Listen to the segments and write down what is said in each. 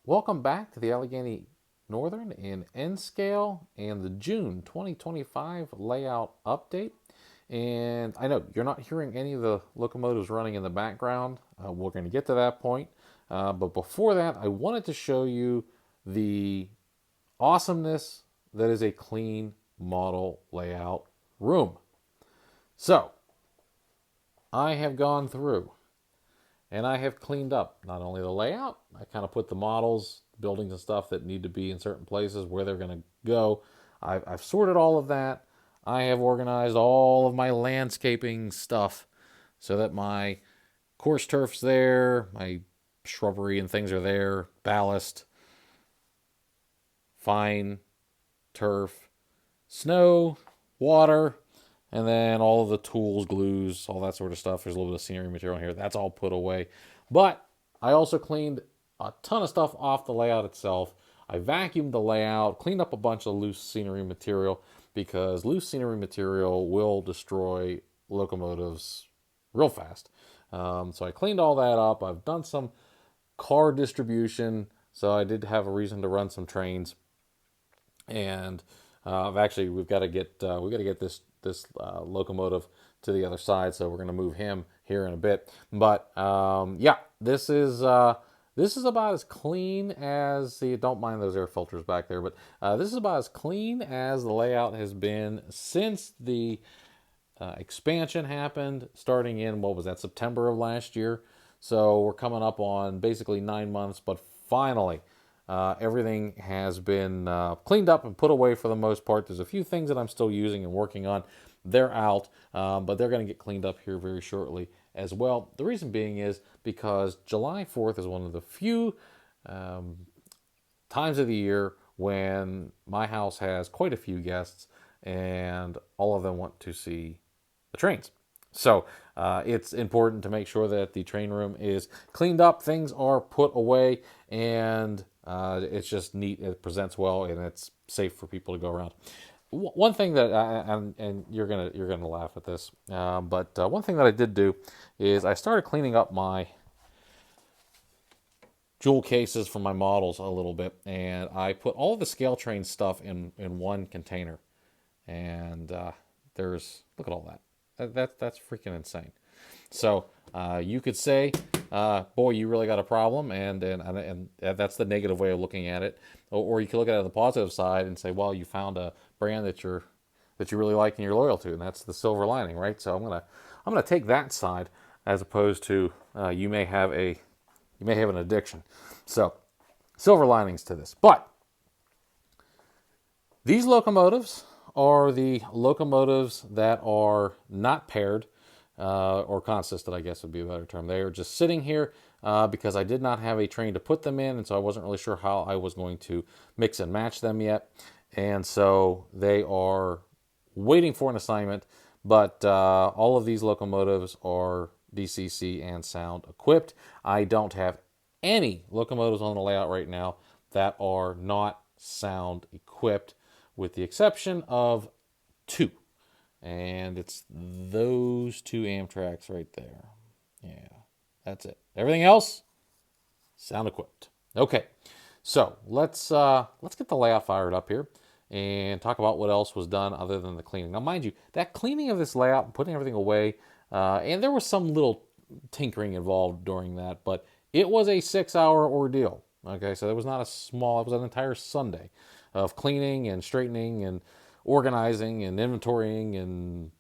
Welcome back to the Allegheny Northern in N-scale and the June 2025 layout update. And I know you're not hearing any of the locomotives running in the background. We're going to get to that point. But before that, I wanted to show you the awesomeness that is a clean model layout room. So I have gone through and I have cleaned up not only the layout, I kind of put the models, buildings and stuff that need to be in certain places, where they're going to go. I've sorted all of that. I have organized all of my landscaping stuff so that my coarse turf's there, my shrubbery and things are there, ballast, fine turf, snow, water, and then all of the tools, glues, all that sort of stuff. There's a little bit of scenery material here. That's all put away. But I also cleaned a ton of stuff off the layout itself. I vacuumed the layout, cleaned up a bunch of loose scenery material, because loose scenery material will destroy locomotives real fast. So I cleaned all that up. I've done some car distribution, so I did have a reason to run some trains. And we've got to get this locomotive to the other side, so we're going to move him here in a bit. But yeah, this is about as clean as the. Don't mind those air filters back there, but this is about as clean as the layout has been since the expansion happened, starting in, what was that, September of last year. So we're coming up on basically 9 months, but finally everything has been cleaned up and put away for the most part. There's a few things that I'm still using and working on. They're out, but they're going to get cleaned up here very shortly as well. The reason being is because July 4th is one of the few times of the year when my house has quite a few guests, and all of them want to see the trains. So it's important to make sure that the train room is cleaned up, things are put away, and it's just neat. It presents well, and it's safe for people to go around. One thing that and you're gonna laugh at this, but one thing that I did do is I started cleaning up my jewel cases for my models a little bit, and I put all of the scale train stuff in one container. And look at all that. That's freaking insane. So you could say, boy, you really got a problem, and that's the negative way of looking at it. Or you could look at it on the positive side and say, well, you found a brand that you really like and you're loyal to, and that's the silver lining, right? So I'm gonna take that side, as opposed to you may have an addiction. So silver linings to this. But these locomotives are the locomotives that are not paired, or consisted, I guess would be a better term. They are just sitting here because I did not have a train to put them in, and so I wasn't really sure how I was going to mix and match them yet. And so they are waiting for an assignment, but all of these locomotives are DCC and sound equipped. I don't have any locomotives on the layout right now that are not sound equipped, with the exception of two. And it's those two Amtraks right there. Yeah, that's it. Everything else, sound equipped. Okay, so let's get the layout fired up here and talk about what else was done other than the cleaning. Now, mind you, that cleaning of this layout and putting everything away, and there was some little tinkering involved during that, but it was a 6-hour ordeal. Okay, so it was not it was an entire Sunday of cleaning and straightening and organizing and inventorying and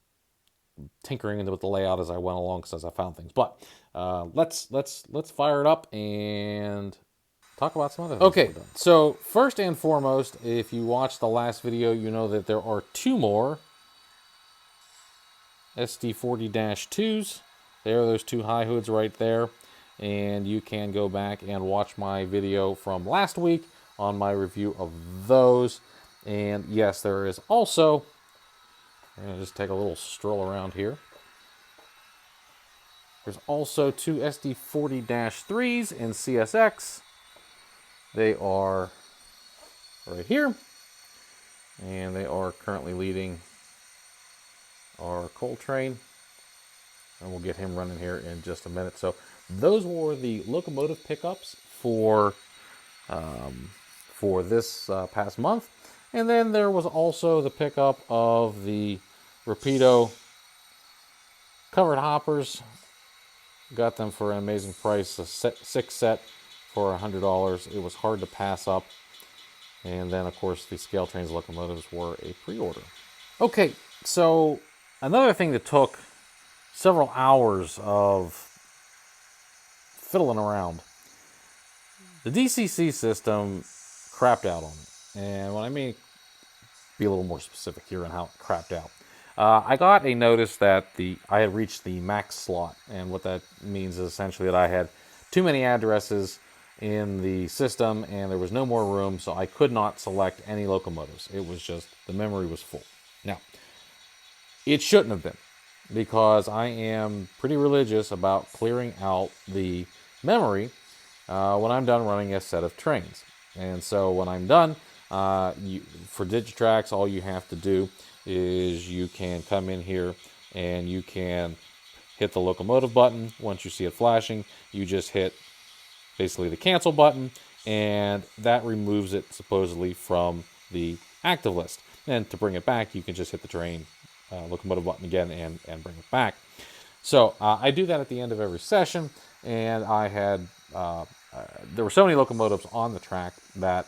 tinkering with the layout as I went along, as I found things. But let's fire it up and talk about some other things. Okay, so first and foremost, if you watched the last video, you know that there are two more SD40-2s. There are those two high hoods right there. And you can go back and watch my video from last week on my review of those. And yes, there is also, I'm going to just take a little stroll around here. There's also two SD40-3s in CSX. They are right here, and they are currently leading our coal train. And we'll get him running here in just a minute. So those were the locomotive pickups for for this past month. And then there was also the pickup of the Rapido covered hoppers. Got them for an amazing price, a six set for $100. It was hard to pass up. And then, of course, the scale trains locomotives were a pre-order. Okay, so another thing that took several hours of fiddling around, the DCC system crapped out on me. And when I mean be a little more specific here on how it crapped out, I got a notice that I had reached the max slot, and what that means is essentially that I had too many addresses in the system and there was no more room, so I could not select any locomotives. It was just, the memory was full. Now, it shouldn't have been, because I am pretty religious about clearing out the memory when I'm done running a set of trains. And so when I'm done, for Digitrax, all you have to do is you can come in here and you can hit the locomotive button. Once you see it flashing, you just hit basically the cancel button, and that removes it supposedly from the active list. And to bring it back, you can just hit the train locomotive button again and bring it back. So I do that at the end of every session, and I had there were so many locomotives on the track that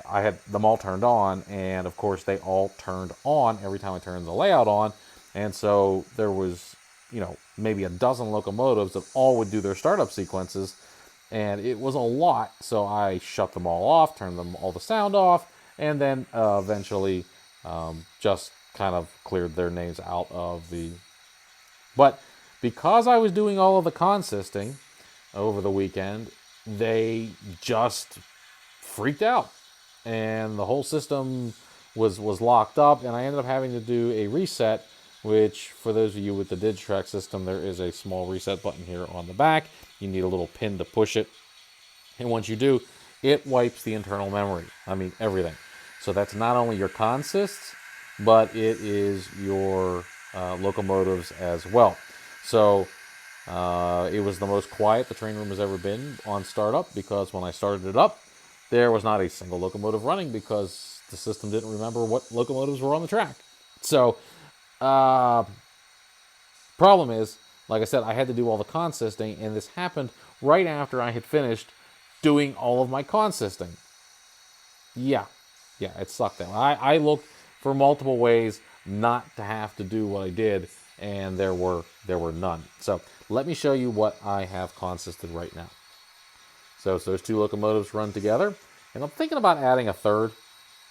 I had them all turned on, and of course they all turned on every time I turned the layout on. And so there was, maybe a dozen locomotives that all would do their startup sequences, and it was a lot. So I shut them all off, turned all the sound off, and then eventually just kind of cleared their names out of the... But because I was doing all of the consisting over the weekend, they just freaked out, and the whole system was locked up, and I ended up having to do a reset, which, for those of you with the Digitrax system, there is a small reset button here on the back. You need a little pin to push it, and once you do, it wipes the internal memory. I mean, everything. So that's not only your consists, but it is your locomotives as well. So it was the most quiet the train room has ever been on startup, because when I started it up, there was not a single locomotive running because the system didn't remember what locomotives were on the track. So, problem is, like I said, I had to do all the consisting, and this happened right after I had finished doing all of my consisting. Yeah, it sucked. I looked for multiple ways not to have to do what I did, and there were none. So let me show you what I have consisted right now. So those two locomotives run together, and I'm thinking about adding a third,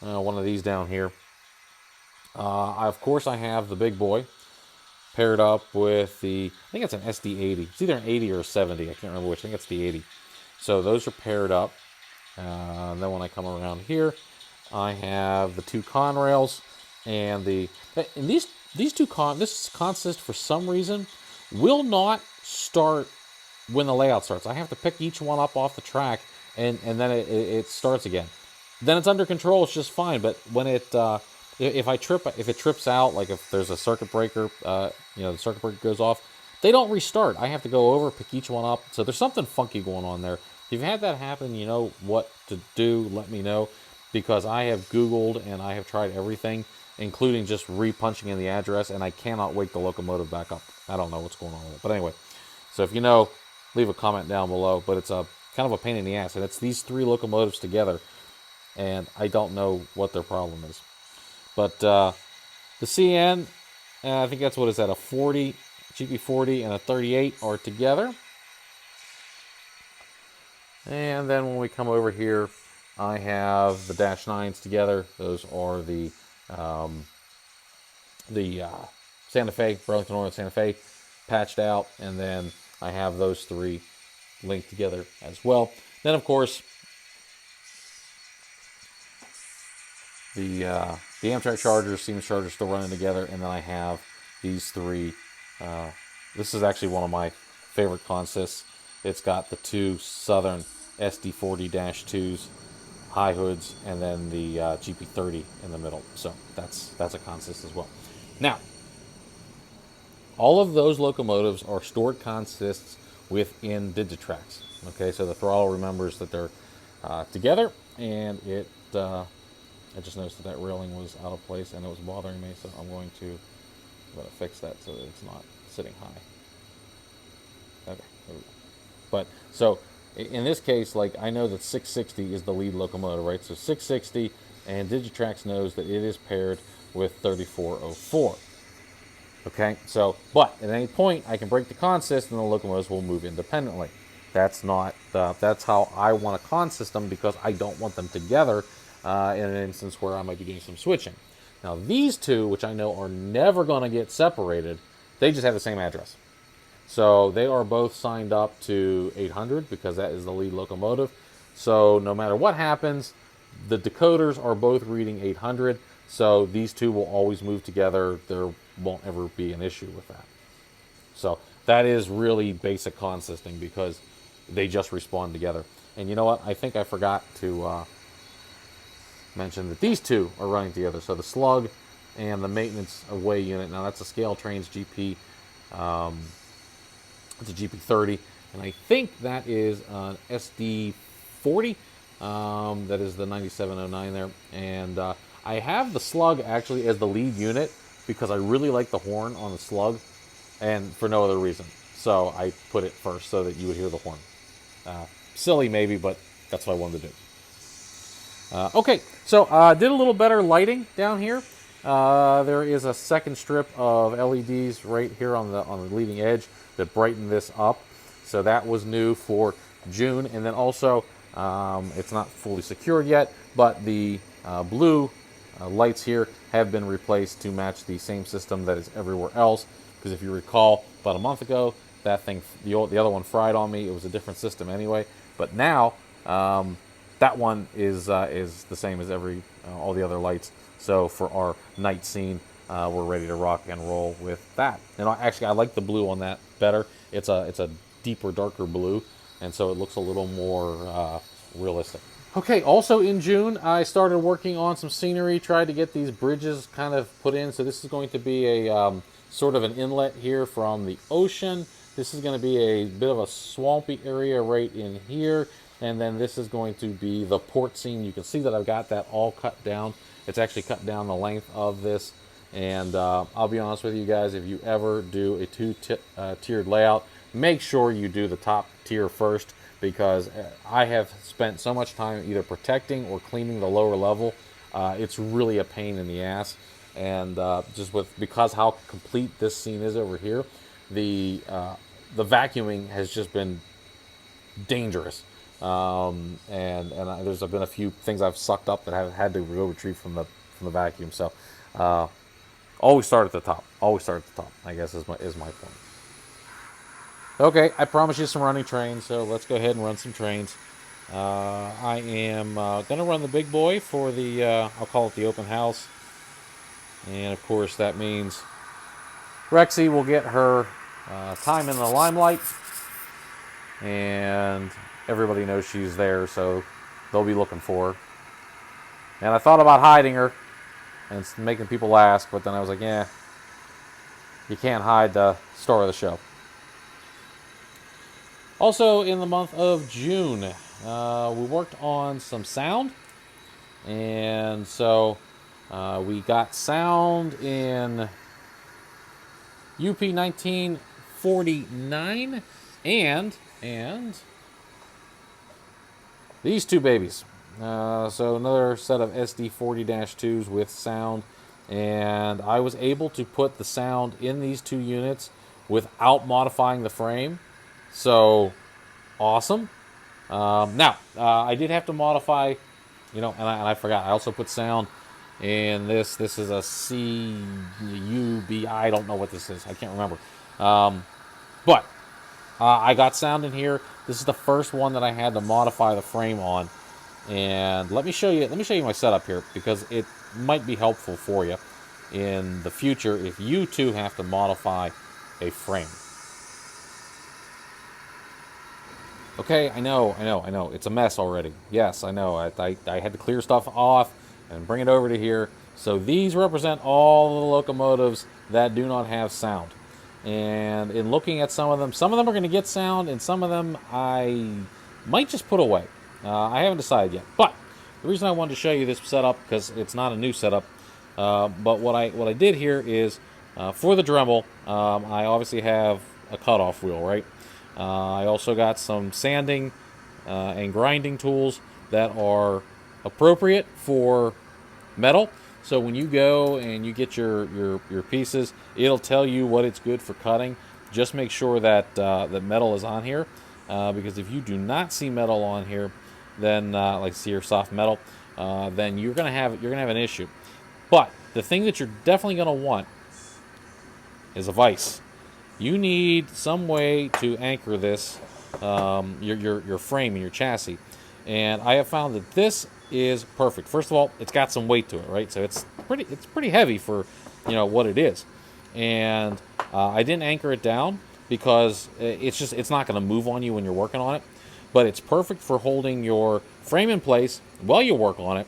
one of these down here. Of course, I have the big boy paired up with I think it's an SD80. It's either an 80 or a 70. I can't remember which. I think it's the 80. So those are paired up. And then when I come around here, I have the two Conrails, and these two this consist, for some reason, will not start when the layout starts. I have to pick each one up off the track, and then it starts again. Then it's under control. It's just fine. But when if it trips out, like if there's a circuit breaker, the circuit breaker goes off, they don't restart. I have to go over, pick each one up. So there's something funky going on there. If you've had that happen, you know what to do, let me know, because I have Googled and I have tried everything, including just re-punching in the address, and I cannot wake the locomotive back up. I don't know what's going on with it. But anyway, so if you know, leave a comment down below. But it's a kind of a pain in the ass, and it's these three locomotives together, and I don't know what their problem is. But the CN, I think that's what is that, a 40, GP40 and a 38 are together. And then when we come over here, I have the Dash 9s together. Those are the Santa Fe, Burlington Northern Santa Fe, patched out. And then I have those three linked together as well. Then, of course, the Amtrak Chargers, Siemens Chargers still running together. And then I have these three. This is actually one of my favorite consists. It's got the two Southern SD40-2s, high hoods, and then the GP30 in the middle. So that's a consist as well. Now, all of those locomotives are stored consists within Digitrax. Okay, so the throttle remembers that they're together, and I just noticed that railing was out of place and it was bothering me, so I'm going to fix that so that it's not sitting high. Okay, there we go. But so in this case, like, I know that 660 is the lead locomotive, right? So 660, and Digitrax knows that it is paired with 3404. Okay, so, but at any point I can break the consist and the locomotives will move independently. That's not, that's how I want a con system, because I don't want them together in an instance where I might be doing some switching. Now these two, which I know are never going to get separated, they just have the same address. So they are both signed up to 800 because that is the lead locomotive. So no matter what happens, the decoders are both reading 800. So these two will always move together. There won't ever be an issue with that. So that is really basic consisting, because they just respond together. And you know what? I think I forgot to mention that these two are running together. So the slug and the maintenance away unit. Now that's a Scale Trains GP. It's a GP30, and I think that is an SD40. That is the 9709 there. And I have the slug actually as the lead unit because I really like the horn on the slug, and for no other reason. So I put it first so that you would hear the horn. Silly maybe, but that's what I wanted to do. Okay, so did a little better lighting down here. There is a second strip of LEDs right here on the leading edge that brighten this up. So that was new for June. And then also, it's not fully secured yet, but the blue lights here have been replaced to match the same system that is everywhere else. Because if you recall, about a month ago, that thing, the other one fried on me. It was a different system anyway. But now, that one is the same as all the other lights. So for our night scene, we're ready to rock and roll with that. And actually, I like the blue on that better. It's a deeper, darker blue, and so it looks a little more realistic. Okay, also in June, I started working on some scenery, tried to get these bridges kind of put in. So this is going to be a sort of an inlet here from the ocean. This is going to be a bit of a swampy area right in here. And then this is going to be the port scene. You can see that I've got that all cut down. It's actually cut down the length of this. And I'll be honest with you guys, if you ever do a two-tiered layout, make sure you do the top tier first, because I have spent so much time either protecting or cleaning the lower level. It's really a pain in the ass. And because how complete this scene is over here, the vacuuming has just been dangerous. And there's been a few things I've sucked up that I've had to go retrieve from the vacuum. So always start at the top. Always start at the top, I guess is my point. Okay, I promised you some running trains, so let's go ahead and run some trains. I am going to run the big boy for the, I'll call it the open house. And of course that means Rexie will get her time in the limelight. And everybody knows she's there, so they'll be looking for her. And I thought about hiding her and making people ask, but then I was like, yeah, you can't hide the star of the show. Also, in the month of June, we worked on some sound. And so we got sound in UP 1949 and these two babies. So another set of SD40-2s with sound, and I was able to put the sound in these two units without modifying the frame. So awesome. Now I did have to modify, and I forgot. I also put sound in this. This is a CUB. I don't know what this is. I can't remember. But I got sound in here. This is the first one that I had to modify the frame on. And let me show you my setup here, because it might be helpful for you in the future if you too have to modify a frame. Okay, I know. It's a mess already. Yes, I know. I had to clear stuff off and bring it over to here. So these represent all the locomotives that do not have sound. And in looking at some of them are going to get sound, and some of them I might just put away. I haven't decided yet. But the reason I wanted to show you this setup, because it's not a new setup, but what I did here is, for the Dremel, I obviously have a cutoff wheel, right? I also got some sanding and grinding tools that are appropriate for metal. So when you go and you get your pieces, it'll tell you what it's good for cutting. Just make sure that that metal is on here, because if you do not see metal on here, then like see your soft metal, then you're gonna have an issue. But the thing that you're definitely gonna want is a vise. You need some way to anchor this, your frame and your chassis. And I have found that this is perfect. First of all, it's got some weight to it, right? So it's pretty heavy for, what it is. And I didn't anchor it down because it's not going to move on you when you're working on it. But it's perfect for holding your frame in place while you work on it.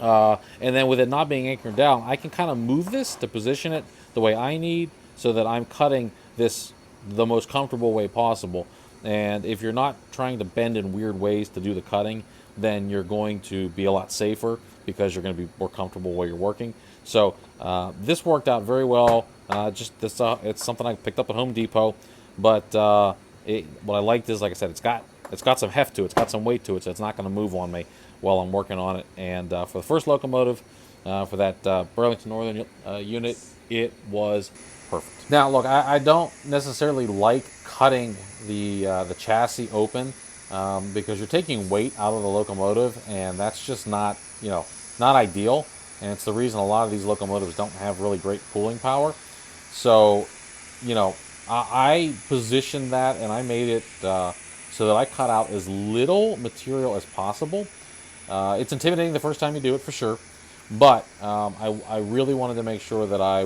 And then with it not being anchored down, I can kind of move this to position it the way I need so that I'm cutting this the most comfortable way possible. And if you're not trying to bend in weird ways to do the cutting, then you're going to be a lot safer because you're going to be more comfortable while you're working. So this worked out very well. It's something I picked up at Home Depot, but what I liked is, like I said, it's got some heft to it, it's got some weight to it, so it's not going to move on me while I'm working on it. And for the first locomotive, for that Burlington Northern unit, it was perfect. Now, look, I don't necessarily like cutting the chassis open because you're taking weight out of the locomotive, and that's just not not ideal. And it's the reason a lot of these locomotives don't have really great pulling power. So, I positioned that and I made it so that I cut out as little material as possible. It's intimidating the first time you do it, for sure, but I really wanted to make sure that I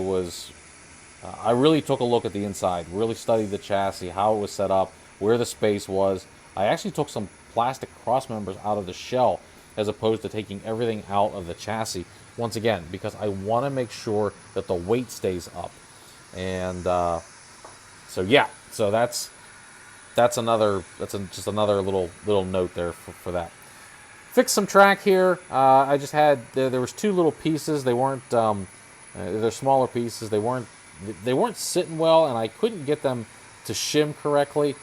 really took a look at the inside, really studied the chassis, how it was set up, where the space was. I actually took some plastic cross members out of the shell as opposed to taking everything out of the chassis, once again, because I want to make sure that the weight stays up. And so that's just another little note there for that. Fixed some track here. I just had there was two little pieces. They weren't they're smaller pieces. They weren't sitting well, and I couldn't get them to shim correctly.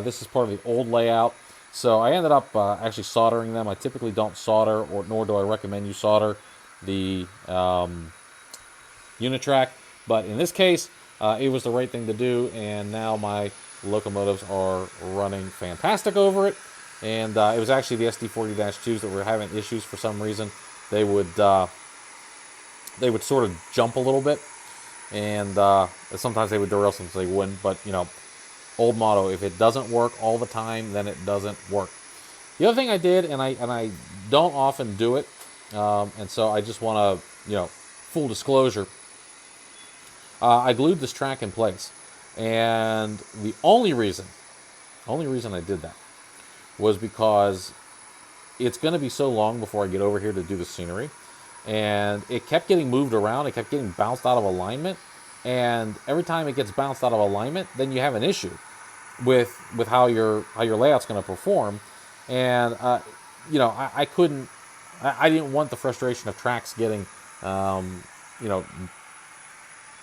This is part of the old layout, so I ended up actually soldering them. I typically don't solder, nor do I recommend you solder the Digitrax, but in this case, it was the right thing to do, and now my locomotives are running fantastic over it. And it was actually the SD40-2s that were having issues for some reason. They would sort of jump a little bit, and sometimes they would derail, sometimes they wouldn't. But old motto: if it doesn't work all the time, then it doesn't work. The other thing I did, and I don't often do it, and so I just want to full disclosure. I glued this track in place, and the only reason I did that was because it's going to be so long before I get over here to do the scenery, and it kept getting moved around. It kept getting bounced out of alignment, and every time it gets bounced out of alignment, then you have an issue with how your layout's going to perform. And I didn't want the frustration of tracks getting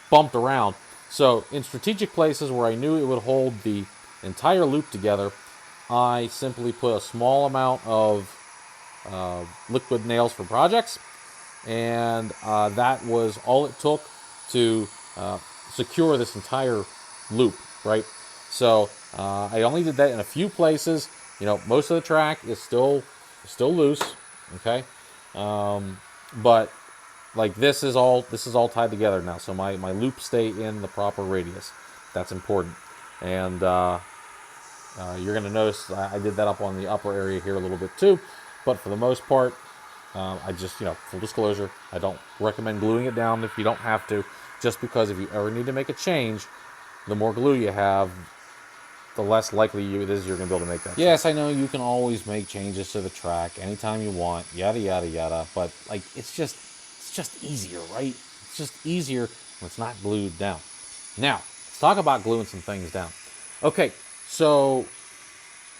bumped around. So in strategic places where I knew it would hold the entire loop together, I simply put a small amount of liquid nails for projects, and that was all it took to secure this entire loop, right? So I only did that in a few places. Most of the track is still loose, okay? But like this is all tied together now, so my loops stay in the proper radius. That's important. And you're going to notice I did that up on the upper area here a little bit too, but for the most part, I just, full disclosure, I don't recommend gluing it down if you don't have to, just because if you ever need to make a change, the more glue you have, the less likely it is you're going to be able to make that. Yes, I know you can always make changes to the track anytime you want, yada, yada, yada, but like it's just easier, right? It's just easier when it's not glued down. Now, let's talk about gluing some things down. Okay, so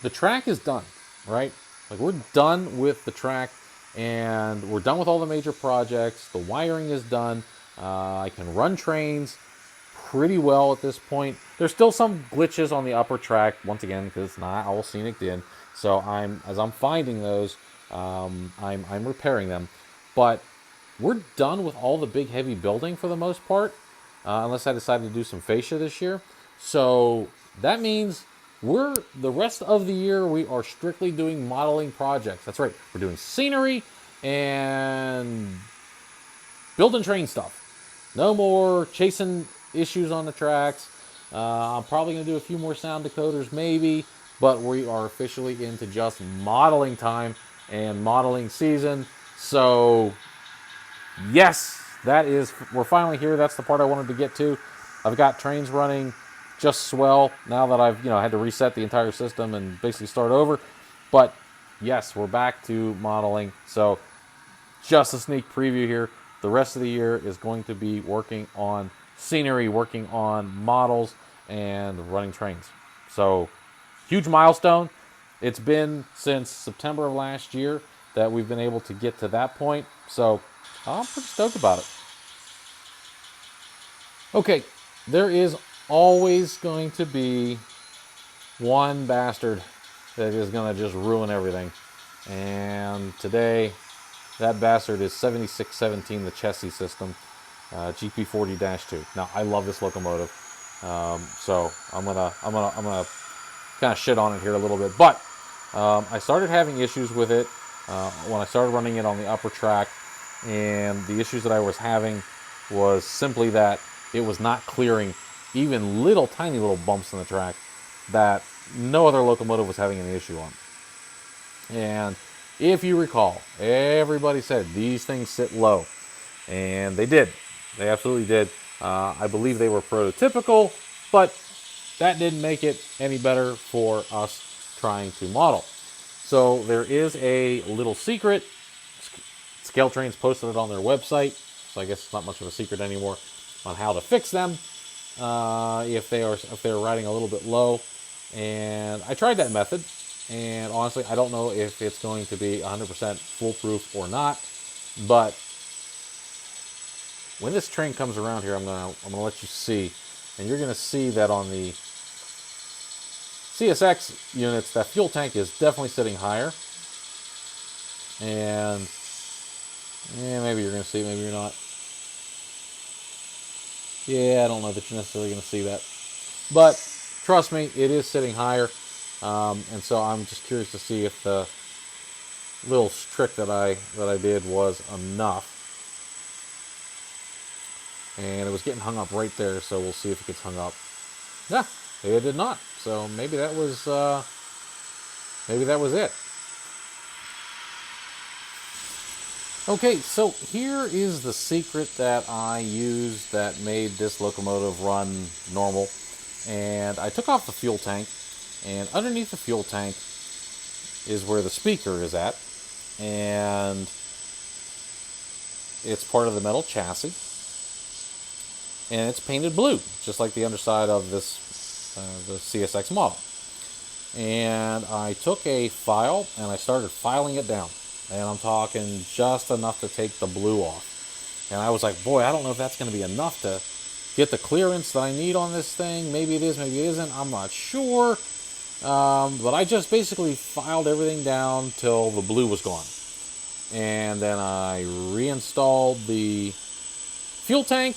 the track is done, right? Like, we're done with the track, and we're done with all the major projects. The wiring is done. I can run trains pretty well at this point. There's still some glitches on the upper track, once again, because it's not all scenic in. So as I'm finding those, I'm repairing them. But we're done with all the big heavy building for the most part, unless I decide to do some fascia this year. So that means the rest of the year we are strictly doing modeling projects. That's right, we're doing scenery and building train stuff. No more chasing issues on the tracks. I'm probably going to do a few more sound decoders maybe, but we are officially into just modeling time and modeling season. So yes, we're finally here. That's the part I wanted to get to. I've got trains running just swell now that I've had to reset the entire system and basically start over. But yes, we're back to modeling. So just a sneak preview here. The rest of the year is going to be working on scenery, working on models, and running trains. So huge milestone. It's been since September of last year that we've been able to get to that point. So I'm pretty stoked about it. Okay, there is always going to be one bastard that is going to just ruin everything. And today, that bastard is 7617, the chassis system, GP40-2. Now, I love this locomotive, so I'm gonna kind of shit on it here a little bit. But I started having issues with it when I started running it on the upper track, and the issues that I was having was simply that it was not clearing even tiny little bumps in the track that no other locomotive was having any issue on. And if you recall, everybody said these things sit low, and they did. They absolutely did. I believe they were prototypical, but that didn't make it any better for us trying to model. So there is a little secret. Scale Trains posted it on their website, so I guess it's not much of a secret anymore on how to fix them if they're riding a little bit low. And I tried that method, and honestly, I don't know if it's going to be 100% foolproof or not. But when this train comes around here, I'm gonna let you see, and you're gonna see that on the CSX units, that fuel tank is definitely sitting higher. And maybe you're gonna see, maybe you're not. Yeah, I don't know that you're necessarily gonna see that, but trust me, it is sitting higher. And so I'm just curious to see if the little trick that I did was enough. And it was getting hung up right there, so we'll see if it gets hung up. Yeah, it did not. So maybe that was it. Okay, so here is the secret that I used that made this locomotive run normal. And I took off the fuel tank, and underneath the fuel tank is where the speaker is at, and it's part of the metal chassis, and it's painted blue, just like the underside of this the CSX model. And I took a file and I started filing it down, and I'm talking just enough to take the blue off. And I was like, boy, I don't know if that's going to be enough to get the clearance that I need on this thing. Maybe it is, maybe it isn't. I'm not sure. But I just basically filed everything down till the blue was gone. And then I reinstalled the fuel tank.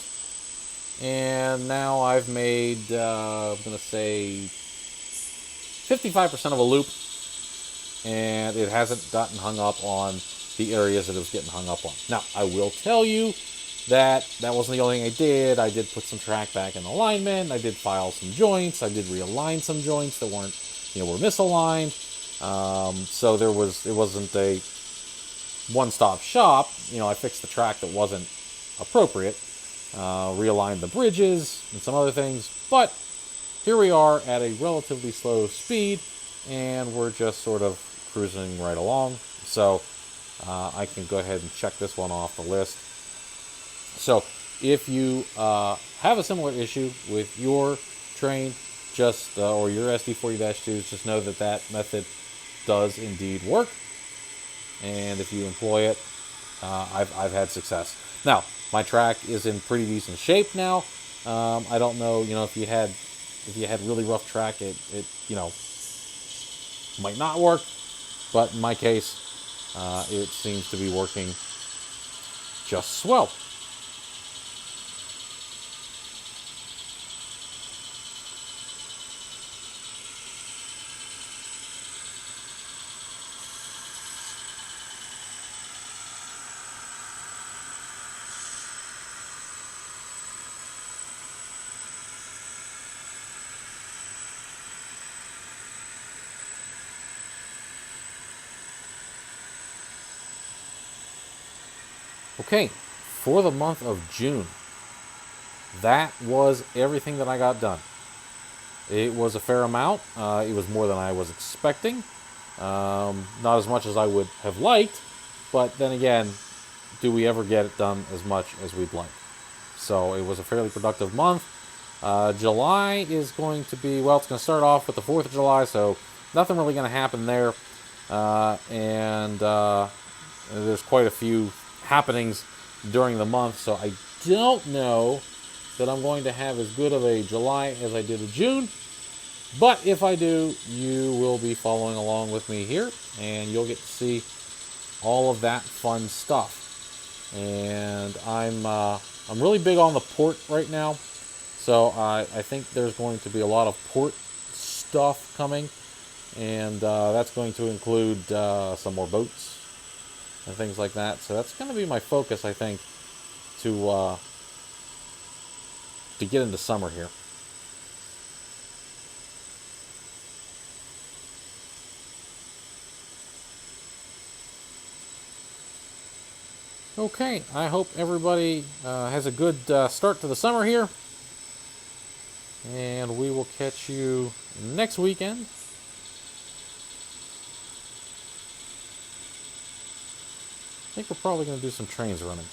And now I've made, I'm going to say, 55% of a loop. And it hasn't gotten hung up on the areas that it was getting hung up on. Now, I will tell you that wasn't the only thing I did. I did put some track back in alignment. I did file some joints. I did realign some joints that were misaligned. So it wasn't a one-stop shop. I fixed the track that wasn't appropriate. Realigned the bridges and some other things. But here we are at a relatively slow speed, and we're just sort of cruising right along. So I can go ahead and check this one off the list. So if you have a similar issue with your train, or your SD40-2s, just know that method does indeed work. And if you employ it, I've had success. Now, my track is in pretty decent shape now. I don't know, if you had really rough track, it might not work. But in my case, it seems to be working just swell. Okay, for the month of June, that was everything that I got done. It was a fair amount. It was more than I was expecting. Not as much as I would have liked, but then again, do we ever get it done as much as we'd like? So it was a fairly productive month. July is going to be, well, it's going to start off with the 4th of July, so nothing really going to happen there. And there's quite a few happenings during the month, so I don't know that I'm going to have as good of a July as I did a June. But if I do, you will be following along with me here, and you'll get to see all of that fun stuff. And I'm really big on the port right now, so I think there's going to be a lot of port stuff coming, and that's going to include some more boats and things like that. So that's going to be my focus, I think, to get into summer here. Okay, I hope everybody has a good start to the summer here. And we will catch you next weekend. I think we're probably going to do some trains running.